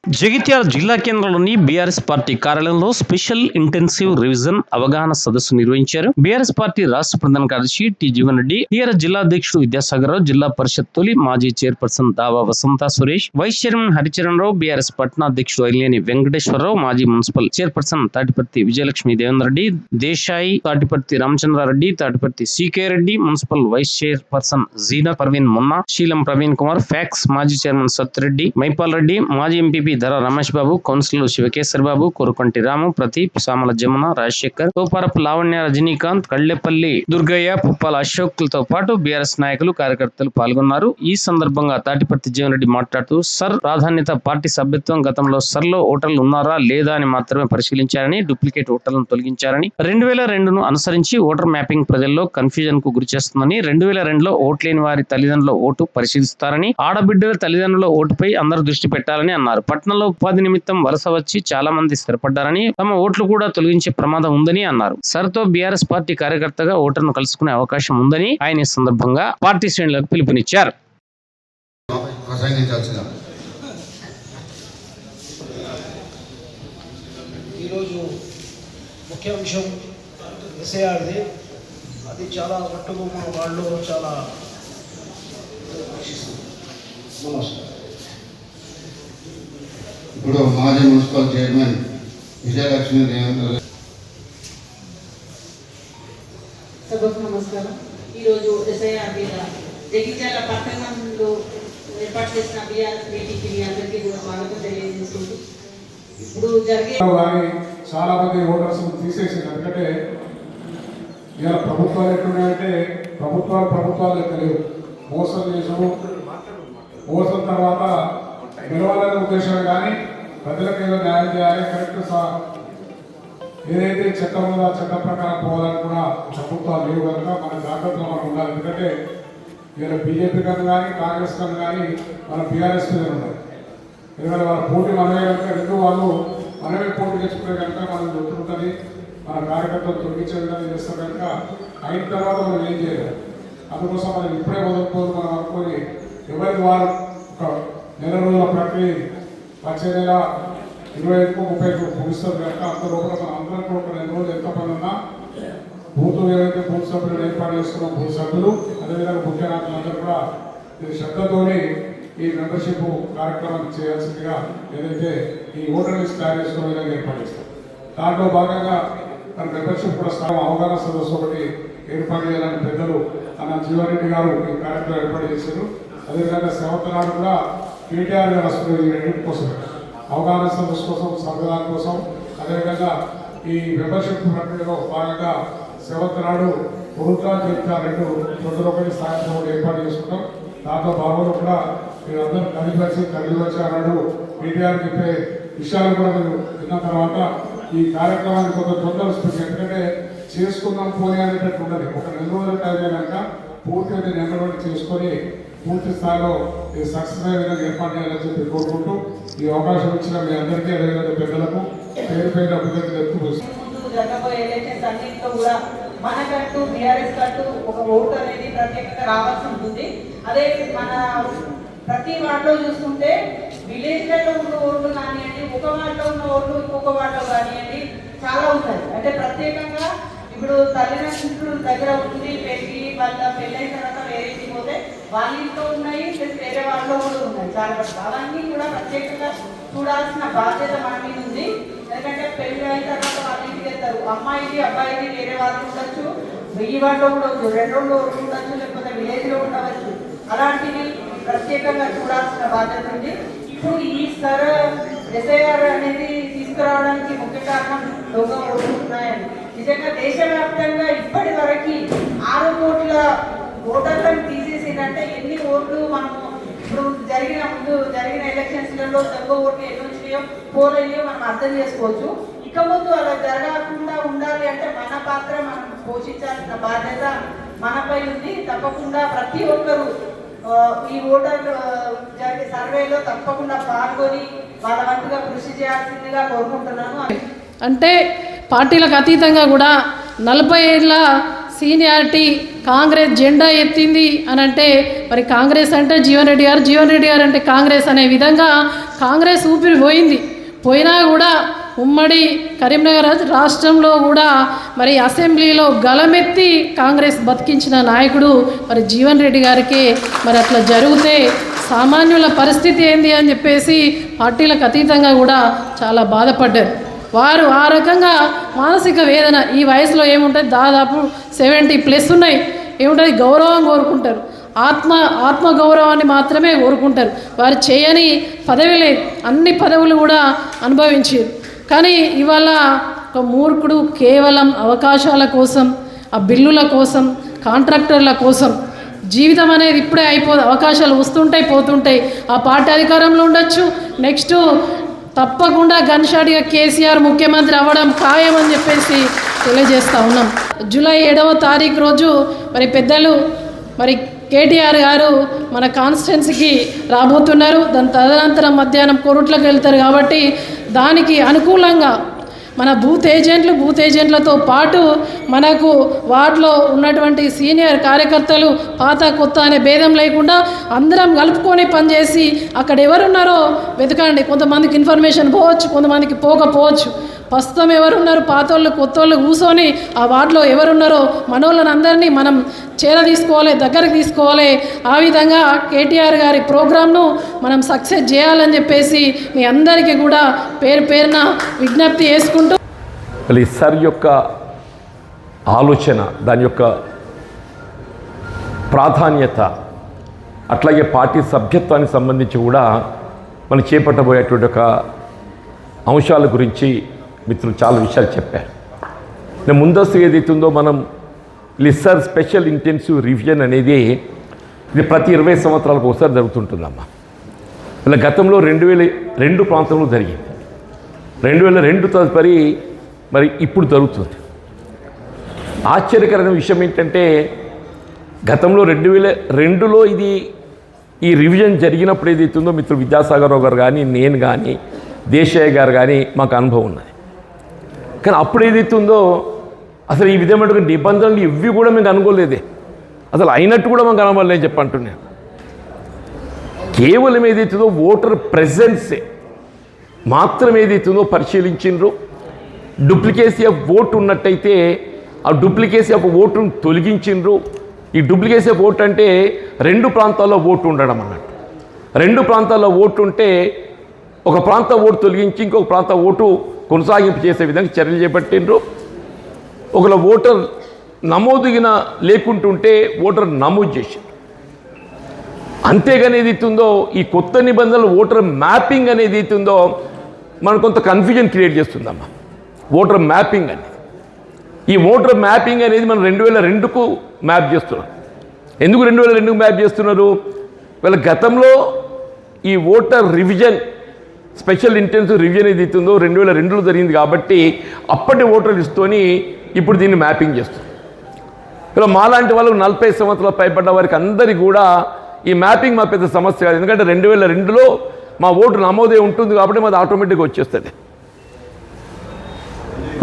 జగిత్యాల జిల్లా కేంద్రంలోని BRS party కార్యాలయంలో స్పెషల్ ఇంటెన్సివ్ రివిజన్ అవగాహన సదస్సు నిర్వహించారు. బీఆర్ఎస్ పార్టీ రాష్ట్ర ప్రధాన కార్యదర్శి టి జీవన్ రెడ్డి, టీఆర్ఎస్ జిల్లా అధ్యక్షుడు విద్యాసాగర్ రావు, జిల్లా పరిషత్ తొలి మాజీ chairperson Dawa Vasantha Suresh, vice chairman Haricharan Rao, BRS పట్టణ అధ్యక్షుడు ఐలేని వెంకటేశ్వరరావు, మాజీ municipal chairperson Tatiparthi Vijayalakshmi Devender Reddy, Desai, Tatiparthi Ramachandrareddy, Tatiparthi CK Reddy, municipal vice chairperson Jeena Parveen Monna, Seelam Praveen Kumar, PACS మాజీ చైర్మన్ సత్యరెడ్డి, మైపాల్ రెడ్డి, మాజీ ఎంపీపీ ధర రమేష్ బాబు, కౌన్సిలర్ శివకేశ్వర బాబు, కొరుకంటి రాము, ప్రదీప్, సామల జమున, రాజశేఖర్, తోపారపు లావణ్య, రజనీకాంత్, కళ్లెపల్లి దుర్గయ్య, పుప్పాల అశోక్లతో పాటు బీఆర్ఎస్ నాయకులు, కార్యకర్తలు పాల్గొన్నారు. ఈ సందర్భంగా తాటిపర్తి జీవన్ రెడ్డి మాట్లాడుతూ సర్ ప్రాధాన్యత పార్టీ సభ్యత్వం గతంలో సర్లో ఓటర్లు ఉన్నారా లేదా అని మాత్రమే పరిశీలించారని, డూప్లికేట్ ఓటర్లను తొలగించారని, 2002ను అనుసరించి ఓటర్ మ్యాపింగ్ ప్రజల్లో కన్ఫ్యూజన్ కు గురి చేస్తుందని, 2002లో ఓట్లేని వారి తల్లిదండ్రుల ఓటు పరిశీలిస్తారని, ఆడబిడ్డల తల్లిదండ్రుల ఓటుపై అందరూ దృష్టి పెట్టాలని అన్నారు. పట్టణంలో ఉపాధి నిమిత్తం వలస వచ్చి చాలా మంది స్థిరపడ్డారని, తమ ఓట్లు కూడా తొలగించే ప్రమాదం ఉందని అన్నారు. సర్తో బీఆర్ఎస్ పార్టీ కార్యకర్తగా ఓటర్ను కలుసుకునే అవకాశం ఉందని ఆయన ఈ సందర్భంగా పార్టీ శ్రేణులకు పిలుపునిచ్చారు. ఈరోజు ముఖ్య విషయం ఎస్ఐఆర్ది. అది చాలా మట్టుకు మన వాళ్ళు చాలా ఇప్పుడు మాజీ మున్సిపల్ చైర్మన్ విజయలక్ష్మి దేవేంద్ర. సభకు నమస్కారం. ఈరోజు ఎస్ఐఆర్ మీద జగిత్యాల పట్టణంలో ఏర్పాటు చేసిన బీఆర్ఎస్ మీటింగ్కి మీ అందరికీ కూడా స్వాగతం తెలియజేస్తుంది. ఇప్పుడు జరిగే చాలా మంది ఓటర్స్ తీసేసింది. ఎందుకంటే ఇలా ప్రభుత్వాలు ఎట్లున్నాయంటే ప్రభుత్వాలు తెలియదు, మోసం చేసాము, మోసం తర్వాత గెలవాలనే ఉద్దేశం కానీ ప్రజలకు ఏదో న్యాయం చేయాలి, కరెక్ట్ ఏదైతే చట్టం ఉందో ఆ చట్టం ప్రకారం పోవాలని కూడా ప్రభుత్వాలు లేవు కనుక మన జాగ్రత్తలో మనం ఉండాలి. ఎందుకంటే ఇలా బీజేపీ కన్నా కానీ కాంగ్రెస్ కన్నా కానీ మన బీఆర్ఎస్ మీద ఉండాలి. ఎందుకంటే వాళ్ళ పోటీ మనమే కనుక రెండు వాళ్ళు మనమే పోటీ తెచ్చుకునే కనుక మనం ఒత్తుంటుంది, మన కార్యకర్తలు తొలగించే విధంగా చేస్తాం కనుక అయిన తర్వాత మనం ఏం చేయలేము. అందుకోసం మనం ఇప్పుడే మొదలుకోదు మనం అనుకొని ఎవరికి వారు ఒక నెల రోజుల ప్రక్రియ వచ్చే నెల 25-30 ముగిస్తుంది కనుక అంత లోపల మనం అందరం కూడా ఒక 2 రోజులు ఎంత పని ఉన్నా బూత్ ఏదైతే బూత్ సభ్యులు ఏర్పాటు చేసుకున్నాం, బూత్ సభ్యులు అదేవిధంగా ముఖ్య నాయకులందరూ కూడా ఈ శ్రద్ధతోని ఈ మెంబర్షిప్ కార్యక్రమం చేయాల్సిందిగా ఏదైతే ఈ ఓటర్ లిస్ట్ తయారు చేసుకునే విధంగా ఏర్పాటు చేస్తాం. దాంట్లో భాగంగా మన మెంబర్షిప్ కూడా అవగాహన సదస్సు ఒకటి ఏర్పాటు చేయాలని పెద్దలు అన్న జీవారెడ్డి గారు ఈ కార్యక్రమం ఏర్పాటు చేశారు. అదేవిధంగా సేవతనాడు కూడా కేటీఆర్ గారు వస్తుంది ఈ రెండింటి కోసం, అవగాహన సదస్సు కోసం, సంవిధానం కోసం. అదేవిధంగా ఈ మెంబర్షిప్ ప్రక్రియలో భాగంగా సేవతనాడు ఉరుట్లా జగిత్యాల 2 ఒకటి సాయంత్రం ఏర్పాటు చేసుకుంటాం. దాంతో భాగంలో కూడా మీరందరూ కలిసి అన్నాడు కేటీఆర్ చెప్పే విషయాలు కూడా మీరు విన్న తర్వాత ఈ కార్యక్రమాన్ని కొంత తొందర వస్తుంది. ఎందుకంటే చేసుకుందాం పోనీ అనేటట్టు ఉండదు. ఒక 2 రోజుల టైం కనుక పూర్తిగా నెంబర్ చేసుకొని పూర్తి స్థాయిలో సక్సెస్ అయ్యే విధంగా ఏర్పాటు చేయాలని చెప్పి కోరుకుంటూ ఈ అవకాశం ఇచ్చిన మీ అందరికీ అదేవిధంగా పెద్దలకు పేరు అభివృద్ధి జరగబోయే ఎలక్షన్స్ అన్నింటిలో కూడా మనకంటూ బీఆర్ఎస్ కంటూ ఒక ఓటు అనేది ప్రత్యేకంగా రావాల్సి ఉంటుంది. అదే మన ప్రతి వార్డులో చూసుకుంటే విలేజ్లలో ఉన్న ఓట్లు కానివ్వండి, ఒక వార్డులో ఉన్న ఓట్లు ఇంకొక వార్డులో కానివ్వండి చాలా ఉంటాయి. అంటే ప్రత్యేకంగా ఇప్పుడు తల్లిదండ్రుల దగ్గర ఉంది, వాళ్ళ పెళ్ళైన తర్వాత వేరే ఇంటికి పోతే వాళ్ళ ఇంట్లో ఉన్నాయి, ప్లస్ వేరే వాళ్ళలో కూడా ఉన్నాయి చాలా వరకు. అవన్నీ కూడా ప్రత్యేకంగా చూడాల్సిన బాధ్యత మన మీద ఉంది. ఎందుకంటే పెళ్లి అయిన తర్వాత వాళ్ళ ఇంటికి వెళ్తారు, అమ్మాయిది అబ్బాయిది వేరే వాళ్ళు ఉండొచ్చు, వెయ్యి వాళ్ళు కూడా ఉండొచ్చు, 2 ఉండొచ్చు, లేకపోతే విలేజ్లో ఉండవచ్చు. అలాంటివి ప్రత్యేకంగా చూడాల్సిన బాధ్యత ఉంది. ఇప్పుడు ఈ ఎస్ఐఆర్ అనేది తీసుకురావడానికి ముఖ్య కారణం దొంగ ఓట్లు ఉన్నాయని. నిజంగా దేశవ్యాప్తంగా ఇప్పటి వరకు 6 కోట్ల ఓటర్లను తీసేసిందంటే ఎన్ని ఓట్లు మనము ఇప్పుడు ముందు జరిగిన ఎలక్షన్స్లలో దొంగ ఓట్లు ఎన్ని వచ్చినాయో పోలయ్యో మనం అర్థం చేసుకోవచ్చు. ఇక ముందు అలా జరగకుండా ఉండాలి అంటే మన పాత్ర మనం పోషించాల్సిన బాధ్యత మనపై ఉంది. తప్పకుండా ప్రతి ఒక్కరూ ఈ ఓటర్ జరిగే సర్వేలో తప్పకుండా పాల్గొని వాళ్ళ వంతుగా కృషి చేయాల్సిందిగా కోరుకుంటున్నాను. అంటే పార్టీలకు అతీతంగా కూడా 40 ఏళ్ళ సీనియారిటీ కాంగ్రెస్ జెండా ఎత్తింది అని అంటే మరి కాంగ్రెస్ అంటే జీవన్ రెడ్డి గారు అంటే కాంగ్రెస్ అనే విధంగా కాంగ్రెస్ ఊపిరి పోయినా కూడా ఉమ్మడి కరీంనగర్ రాష్ట్రంలో కూడా మరి అసెంబ్లీలో గలమెత్తి కాంగ్రెస్ బతికించిన నాయకుడు మరి జీవన్ రెడ్డి గారికి మరి అట్లా జరిగితే సామాన్యుల పరిస్థితి ఏంది అని చెప్పేసి పార్టీలకు అతీతంగా కూడా చాలా బాధపడ్డారు. వారు ఆ రకంగా మానసిక వేదన ఈ వయసులో ఏముంటుంది, దాదాపు 70+ ఉన్నాయి, ఏముంటుంది గౌరవం కోరుకుంటారు, ఆత్మ గౌరవాన్ని మాత్రమే కోరుకుంటారు. వారు చేయని పదవి లేదు, అన్ని పదవులు కూడా అనుభవించారు. కానీ ఇవాళ ఒక మూర్ఖుడు కేవలం అవకాశాల కోసం, ఆ బిల్లుల కోసం, కాంట్రాక్టర్ల కోసం జీవితం అనేది ఇప్పుడే అయిపోదు. అవకాశాలు వస్తుంటాయి పోతుంటాయి. ఆ పార్టీ అధికారంలో ఉండొచ్చు, నెక్స్ట్ తప్పకుండా గన్షాట్గా కేసీఆర్ ముఖ్యమంత్రి అవ్వడం ఖాయమని చెప్పేసి తెలియజేస్తూ ఉన్నాం. జూలై 7వ తారీఖు రోజు మరి పెద్దలు మరి కేటీఆర్ గారు మన కాన్స్టిట్యున్సీకి రాబోతున్నారు. దాని తదనంతరం మధ్యాహ్నం కోరుట్లకు వెళ్తారు. కాబట్టి దానికి అనుకూలంగా మన బూత్ ఏజెంట్లతో పాటు మనకు వార్డులో ఉన్నటువంటి సీనియర్ కార్యకర్తలు పాత కొత్త అనే భేదం లేకుండా అందరం కలుపుకొని పనిచేసి అక్కడ ఎవరున్నారో వెతకండి. కొంతమందికి ఇన్ఫర్మేషన్ పోవచ్చు, కొంతమందికి పోకపోవచ్చు. ప్రస్తుతం ఎవరున్నారు, పాతోళ్ళు కొత్తోళ్ళు కూర్చొని ఆ వార్డులో ఎవరున్నారో మనోళ్ళని అందరినీ మనం తీసుకోవాలి, దగ్గరికి తీసుకోవాలి. ఆ విధంగా కేటీఆర్ గారి ప్రోగ్రామ్ను మనం సక్సెస్ చేయాలని చెప్పేసి మీ అందరికీ కూడా పేరున విజ్ఞప్తి చేసుకుంటూ సార్ యొక్క ఆలోచన, దాని యొక్క ప్రాధాన్యత, అట్లాగే పార్టీ సభ్యత్వానికి సంబంధించి కూడా మనం చేపట్టబోయేటువంటి ఒక అంశాల గురించి మిత్రులు చాలా విషయాలు చెప్పారు. నేను ముందస్తు ఏదైతుందో మనం లిస్సర్ స్పెషల్ ఇంటెన్సివ్ రివిజన్ అనేది ఇది ప్రతి 20 సంవత్సరాలకు ఒకసారి జరుగుతుంటుందమ్మా. ఇలా గతంలో 2002 ప్రాంతంలో జరిగింది. 2002 తదుపరి మరి ఇప్పుడు జరుగుతుంది. ఆశ్చర్యకరమైన విషయం ఏంటంటే గతంలో 2002లో ఈ రివిజన్ జరిగినప్పుడు ఏదైతుందో మిత్రులు విద్యాసాగర్ రావు గారు కానీ, నేను కానీ, దేశయ్య గారు కానీ మాకు అనుభవం ఉన్నది. కానీ అప్పుడు ఏదైతుందో అసలు ఈ విధమైన నిబంధనలు ఇవి కూడా మేము అనుకోలేదే, అసలు అయినట్టు కూడా మాకు కనబడలేని చెప్పంటున్నాను. కేవలం ఏదైతుందో ఓటర్ ప్రెజెన్సే మాత్రం ఏదైతుందో పరిశీలించిండ్రు. డూప్లికేసీ ఆఫ్ ఓటు ఉన్నట్టయితే ఆ డూప్లికేసీ ఆఫ్ ఓటును తొలగించిండ్రు. ఈ డూప్లికేసీ ఆఫ్ ఓటు అంటే 2 ప్రాంతాల్లో ఓటు ఉండడం అన్నట్టు. 2 ప్రాంతాల్లో ఓటు ఉంటే ఒక ప్రాంత ఓటు తొలగించి ఇంకొక ప్రాంత ఓటు కొనసాగింపు చేసే విధంగా చర్యలు చేపట్టిండ్రు. ఒకవేళ ఓటర్ నమోదుగిన లేకుంటుంటే ఓటర్ నమోదు చేసిండ్రు. అంతేగాని ఏదైతుందో ఈ కొత్త నిబంధనలు ఓటర్ మ్యాపింగ్ అనేది ఏదైతుందో మనకు కొంత కన్ఫ్యూజన్ క్రియేట్ చేస్తుందమ్మా. ఓటర్ మ్యాపింగ్ అనేది, ఈ ఓటర్ మ్యాపింగ్ అనేది మనం 2002కు మ్యాప్ చేస్తున్నాం. ఎందుకు 2002కు మ్యాప్ చేస్తున్నారు? వీళ్ళ గతంలో ఈ voter revision special intensive revision ఏది ఇస్తుందో 2002లో జరిగింది కాబట్టి అప్పటి ఓటర్ లిస్ట్తోని ఇప్పుడు దీన్ని మ్యాపింగ్ చేస్తుంది. ఇలా మాలాంటి వాళ్ళకు 40 సంవత్సరాలు పైబడ్డ వారికి అందరికీ కూడా ఈ మ్యాపింగ్ మా పెద్ద సమస్య కాదు. ఎందుకంటే 2002లో మా ఓటు నమోదే ఉంటుంది కాబట్టి మాది ఆటోమేటిక్గా వచ్చేస్తుంది.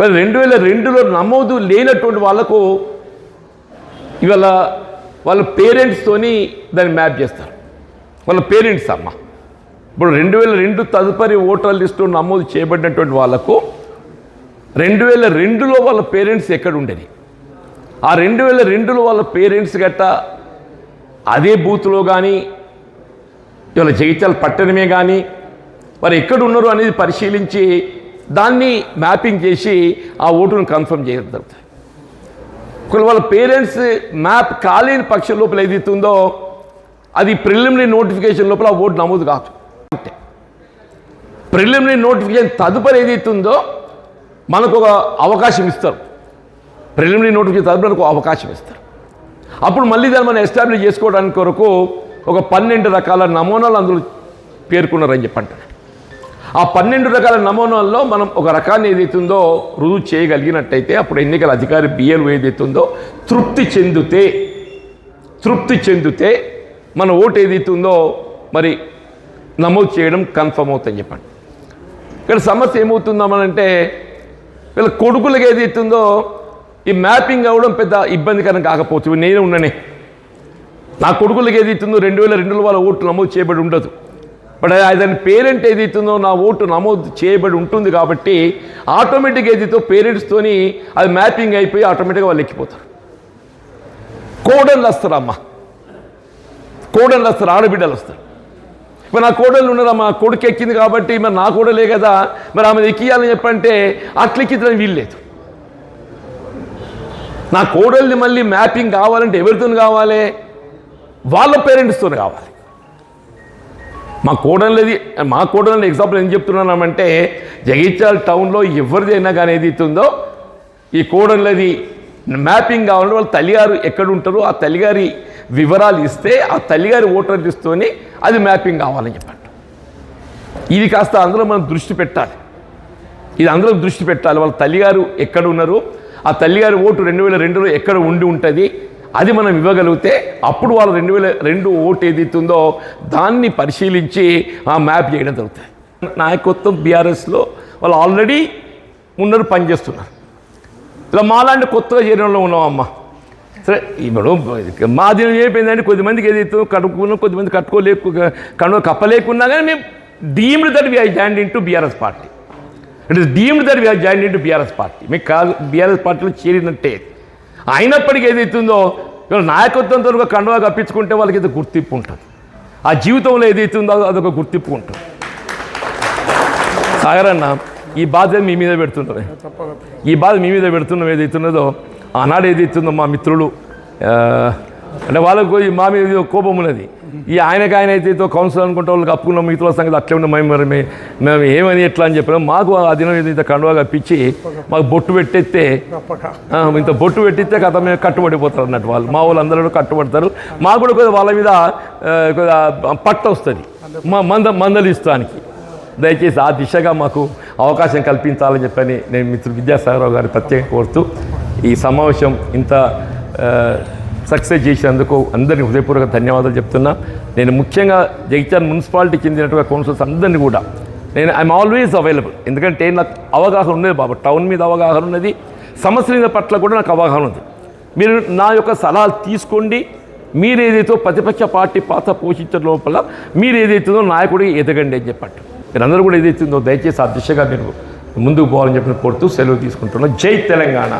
2002లో నమోదు లేనటువంటి వాళ్ళకు ఇవాళ వాళ్ళ పేరెంట్స్తోని దాన్ని మ్యాప్ చేస్తారు. వాళ్ళ పేరెంట్స్ అమ్మ ఇప్పుడు 2002 తదుపరి ఓటర్ లిస్టు నమోదు చేయబడినటువంటి వాళ్ళకు 2002లో వాళ్ళ పేరెంట్స్ ఎక్కడ ఉండేది, ఆ 2002లో వాళ్ళ పేరెంట్స్ గట్ట అదే బూత్లో కానీ ఇవాళ జగిత్యాల పట్టణమే కానీ వారు ఎక్కడ ఉన్నారు అనేది పరిశీలించి దాన్ని మ్యాపింగ్ చేసి ఆ ఓటును కన్ఫర్మ్ చేయడం జరుగుతుంది. ఒకవేళ వాళ్ళ పేరెంట్స్ మ్యాప్ కాలేని పక్షం లోపల ఏదైతుందో అది ప్రిలిమినరీ నోటిఫికేషన్ లోపల ఆ ఓటు నమోదు కాదు. అంటే ప్రిలిమినరీ నోటిఫికేషన్ తదుపరి ఏదైతుందో మనకు ఒక అవకాశం ఇస్తారు. ప్రిలిమినరీ నోటిఫికేషన్ తదుపరి మనకు అవకాశం ఇస్తారు. అప్పుడు మళ్ళీ దాన్ని మనం ఎస్టాబ్లిష్ చేసుకోవడానికి కొరకు ఒక 12 రకాల నమూనాలు అందులో పేర్కొన్నారని చెప్పంటారు. ఆ 12 రకాల నమూనాల్లో మనం ఒక రకాన్ని ఏదైతుందో రుజువు చేయగలిగినట్టయితే అప్పుడు ఎన్నికల అధికారి బిఎల్ఓ ఏదైతుందో తృప్తి చెందితే మన ఓటు ఏదైతుందో మరి నమోదు చేయడం కన్ఫర్మ్ అవుతుందని చెప్పండి. ఇక్కడ సమస్య ఏమవుతుందామనంటే వీళ్ళ కొడుకులకి ఏదైతుందో ఈ మ్యాపింగ్ అవ్వడం పెద్ద ఇబ్బందికరం కాకపోతే నేనే ఉన్నానే. నా కొడుకులకి ఏదైతుందో 2002లో వాళ్ళ ఓటు నమోదు చేయబడి ఉండదు. బట్ దాని పేరెంట్ ఏదైతుందో నా ఓటు నమోదు చేయబడి ఉంటుంది కాబట్టి ఆటోమేటిక్గా ఏదైతే పేరెంట్స్తోని అది మ్యాపింగ్ అయిపోయి ఆటోమేటిక్గా వాళ్ళు ఎక్కిపోతారు. కోడళ్ళు వస్తారు అమ్మ, కోడళ్ళు వస్తారు, ఆడబిడ్డలు వస్తారు. మరి నా కోడళ్ళు ఉన్నారమ్మా, కొడుకు ఎక్కింది కాబట్టి మరి నా కోడలే కదా, మరి ఆమె ఎక్కియాలని చెప్పంటే అట్లా ఎక్కించడానికి వీల్లేదు. నా కోడల్ని మళ్ళీ మ్యాపింగ్ కావాలంటే ఎవరితో కావాలి? వాళ్ళ పేరెంట్స్తో కావాలి. మా కోడళ్ళని ఎగ్జాంపుల్ ఏం చెప్తున్నామంటే జగిత్యాల టౌన్లో ఎవరిదైనా కానీ ఏది ఇస్తుందో ఈ కోడళ్ళది మ్యాపింగ్ కావాలంటే వాళ్ళ తల్లిగారు ఎక్కడ ఉంటారో ఆ తల్లిగారి వివరాలు ఇస్తే ఆ తల్లిగారి ఓటర్ లిస్ట్తోని అది మ్యాపింగ్ కావాలని చెప్పండి. ఇది కాస్త అందులో మనం దృష్టి పెట్టాలి. వాళ్ళ తల్లిగారు ఎక్కడ ఉన్నారు, ఆ తల్లిగారి ఓటు 2002లో ఎక్కడ ఉండి ఉంటుంది, అది మనం ఇవ్వగలిగితే అప్పుడు వాళ్ళు 2002 ఓటు ఏదైతుందో దాన్ని పరిశీలించి ఆ మ్యాప్ చేయడం జరుగుతుంది. నాయకత్వం బీఆర్ఎస్లో వాళ్ళు ఆల్రెడీ ఉన్నారు, పనిచేస్తున్నారు. ఇలా మాలాంటి కొత్తగా చేరిన వాళ్ళు ఉన్నామమ్మా. సరే ఇప్పుడు మా దినం ఏమైపోయిందంటే కొద్దిమందికి ఏదైతే కట్టుకున్నాం, కొద్దిమంది కప్పలేకున్నా కానీ మేము deemed that we join in to BRS party. It is deemed that we join in to BRS party. మీకు కాదు బీఆర్ఎస్ పార్టీలో చేరినట్టే. అయినప్పటికీ ఏదైతుందో ఇవాళ నాయకత్వంతో కండువా కప్పించుకుంటే వాళ్ళకి ఏదో గుర్తింపు ఉంటుంది. ఆ జీవితంలో ఏదైతుందో అదొక గుర్తింపు ఉంటుంది. సాగరన్న ఈ బాధ్యత మీ మీద పెడుతున్నారు. ఈ బాధ మీ మీద పెడుతున్నాం. ఏదైతున్నదో ఆనాడు ఏదైతుందో మా మిత్రులు అంటే వాళ్ళకు మా మీద కోపం ఉన్నది. ఈ ఆయనకు ఆయన అయితే కౌన్సిల్ అనుకుంటే వాళ్ళకి అప్పుకున్న మిగతా సంగతి అట్లే ఉన్న మేము ఏమని ఎట్లా అని చెప్పినాం. మాకు ఆ దినం ఏదైతే కండువా కప్పించి మాకు బొట్టు పెట్టేస్తే ఇంత బొట్టు పెట్టిస్తే కథ మేము కట్టుబడిపోతారు అన్నట్టు. వాళ్ళు మా వాళ్ళు అందరూ కట్టుబడతారు. మాకు కూడా కొద్దిగా వాళ్ళ మీద పట్టు వస్తుంది మందలిస్తానికి. దయచేసి ఆ దిశగా మాకు అవకాశం కల్పించాలని చెప్పని నేను మిత్రుడు విద్యాసాగరరావు గారి ప్రత్యేకంగా కోరుతూ ఈ సమావేశం ఇంత సక్సెస్ చేసినందుకు అందరినీ హృదయపూర్వక ధన్యవాదాలు చెప్తున్నా. నేను ముఖ్యంగా జగిత్యాల మున్సిపాలిటీ చెందినట్టుగా కౌన్సిలర్స్ అందరినీ కూడా ఐఎమ్ ఆల్వేస్ అవైలబుల్. ఎందుకంటే నాకు అవగాహన ఉన్నది బాబు, టౌన్ మీద అవగాహన ఉన్నది, సమస్యల పట్ల కూడా నాకు అవగాహన ఉంది. మీరు నా యొక్క సలహాలు తీసుకోండి. మీరు ఏదైతే ప్రతిపక్ష పార్టీ పాత్ర పోషించడం లోపల మీరు ఏదైతుందో నాయకుడికి ఎదగండి అని చెప్పట్టు. మీరందరూ కూడా ఏదైతుందో దయచేసి ఆ దిశగా మీరు ముందుకు పోవాలని చెప్పి కోరుతూ సెలవు తీసుకుంటున్నాం. జై తెలంగాణ.